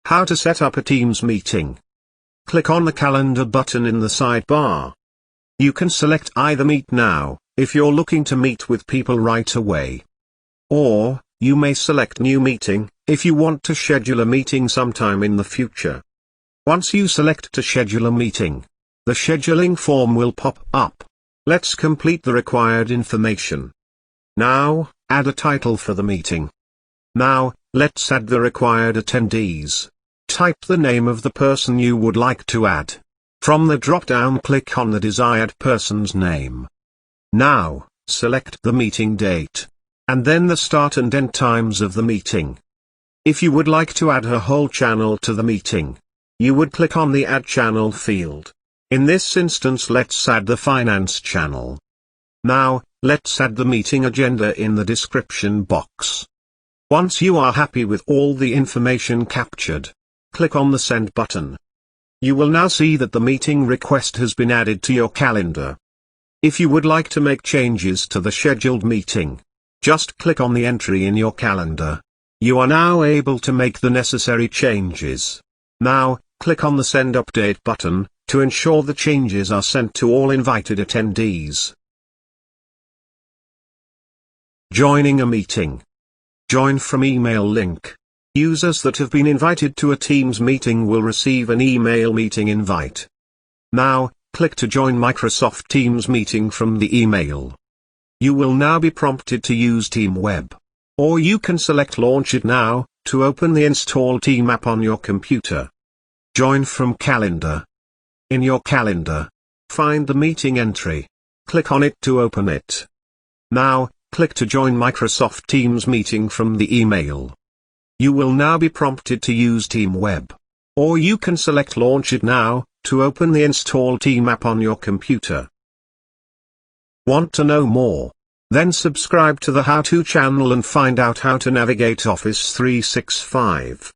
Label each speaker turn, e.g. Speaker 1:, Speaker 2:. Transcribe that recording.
Speaker 1: How to set up a Teams meeting. Click on the calendar button in the sidebar. You can select either Meet Now, if you're looking to meet with people right away. Or, you may select New Meeting, if you want to schedule a meeting sometime in the future. Once you select to schedule a meeting, the scheduling form will pop up. Let's complete the required information. Now, add a title for the meeting. Now, let's add the required attendees. Type the name of the person you would like to add. From the drop-down, click on the desired person's name. Now, select the meeting date, and then the start and end times of the meeting. If you would like to add a whole channel to the meeting, you would click on the Add Channel field. In this instance, let's add the finance channel. Now, let's add the meeting agenda in the description box. Once you are happy with all the information captured, click on the Send button. You will now see that the meeting request has been added to your calendar. If you would like to make changes to the scheduled meeting, just click on the entry in your calendar. You are now able to make the necessary changes. Now, click on the Send Update button, to ensure the changes are sent to all invited attendees. Joining a meeting. Join from email link. Users that have been invited to a Teams meeting will receive an email meeting invite. Now, click to join Microsoft Teams meeting from the email. You will now be prompted to use TeamWeb. Or you can select Launch It Now, to open the Install Team app on your computer. Join from Calendar. In your calendar, find the meeting entry. Click on it to open it. Now, click to join Microsoft Teams meeting from the email. You will now be prompted to use TeamWeb. Or you can select Launch It Now, to open the Install Team app on your computer. Want to know more? Then subscribe to the How To channel and find out how to navigate Office 365.